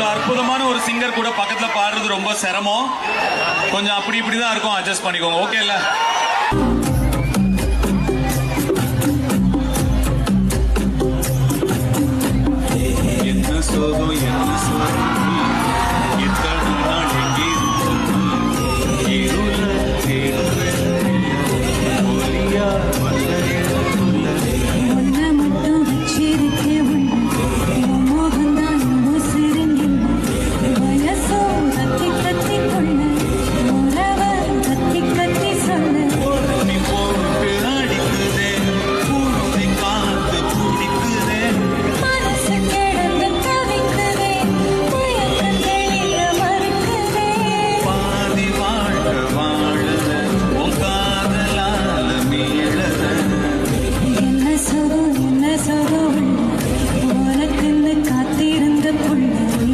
இவ்வளவு அற்புதமான ஒரு சிங்கர் கூட பக்கத்துல பாடுறது ரொம்ப சிரமம். கொஞ்சம் அப்படி இப்படிதான் இருக்கும், அட்ஜஸ்ட் பண்ணிக்கோங்க. ஓகே இல்ல? என்ன சோகம் என்ன சோகம்